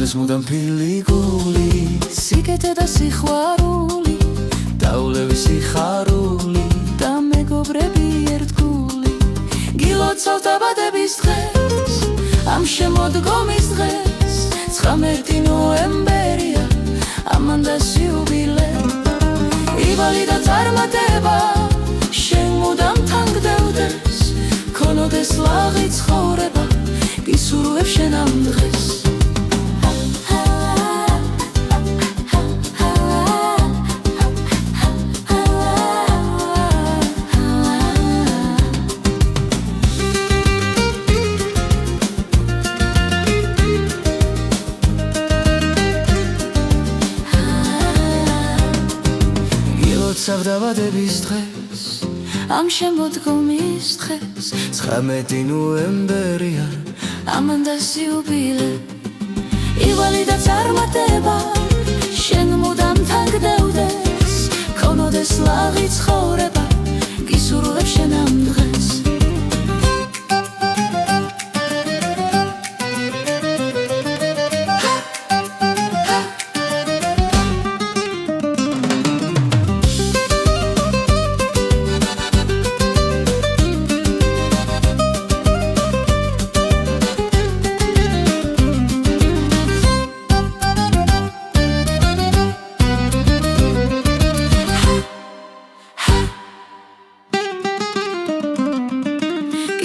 კონდეს მუდამ ფილიგული სიკეთე და სიყვარული დაულევი სიხარული და მეგობრები ერთგული გილოცავ დაბადების დღეს ამ შემოდგომის დღეს 19 ნოემბერია ამან და სიუბილე ივალი და წარმატება შენ მუდამ თანგდევდეს ქონოდეს ლაღი ცხოვრება გისურვებ შენ ამ დღეს გილოცავ დაბადების დღეს ამ შემოდგომის დღეს 19 ნოემბერია ამან და სიუბილე ივალი და წარმატება შენ მუდამ თანგდევდეს ქონოდეს ლაღი ცხოვრება გისურვებ შენ ამ დღეს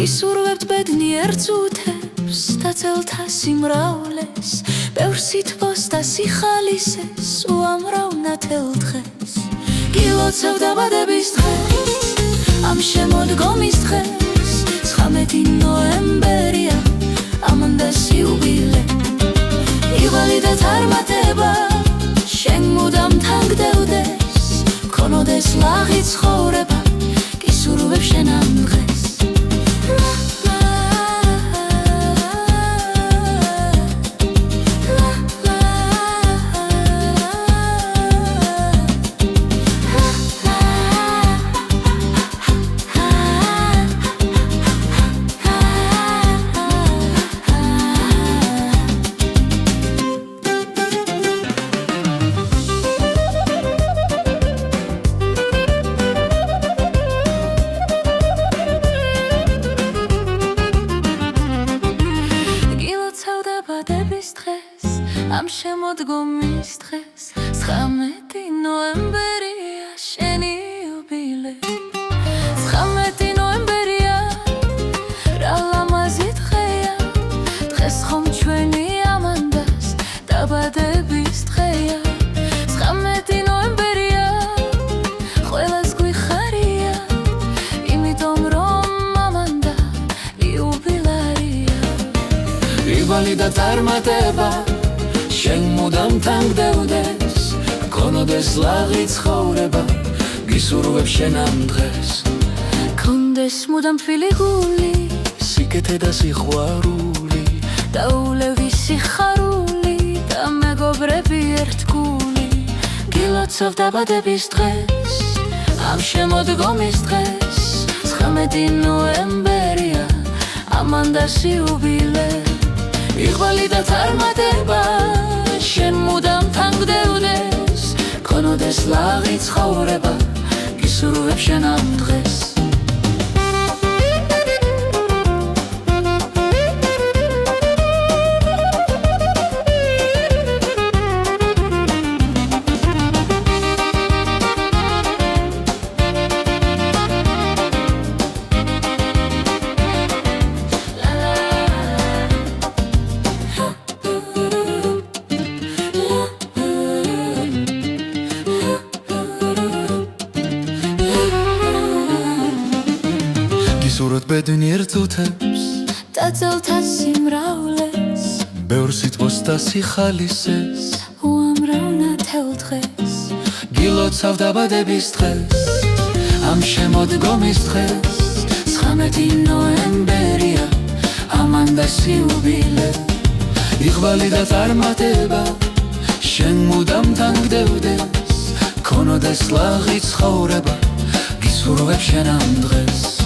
გისურვებთ ბედნიერ წუთებს და წელთა სიმრავლეს ბევრ სითბოს და სიხალისეს უამრავ ნათელ დღეს გილოცავ დაბადების დღეს ამ შემოდგომის დღეს 19 ნოემბერია ამან და სიუბილე ივალი და წარმატება შენ მუდამ თანგდევდეს ქონოდეს ლაღი ცხოვრება გისურვებ შენ ამ დღეს ამ შემოდგომის დღეს 19 ნოემბერია შენი იუბილე 19 ნოემბერია რა ლამაზი დღეა დღეს ხომ ჩვენი ამანდას დაბადების დღეა 19 ნოემბერია ყველას გვიხარია იმიტომ რომ ამანდა იუბილარია ივალი და წარმატება შენ მუდამ თანგდევდეს ქონოდეს ლაღი ცხოვრება გისურვებ შენ ამ დღეს კონდეს მუდამ ფილიგული სიკეთე და სიყვარული დაულევი სიხარული და მეგობრები ერთგული გილოცავ დაბადების დღეს ამ შემოდგომის დღეს 19 ნოემბერია ამან და სიუბილე იღბალი და წარმატება შენ მუდამ თანგდევდეს ქონოდეს ლაღი ცხოვრება გისურვებ შენ ამ დღეს გისურვებთ ბედნიერ წუთებს და წელთა სიმრავლეს ბევრ სითბოს და სიხალისეს უამრავ ნათელ დღეს გილოცავ დაბადების დღეს ამ შემოდგომის დღეს 19 ნოემბერია ამან და სიუბილე იღბალი და წარმატება შენ მუდამ თანგდევდეს ქონოდეს ლაღი ცხოვრება გისურვებ შენ ამ დღეს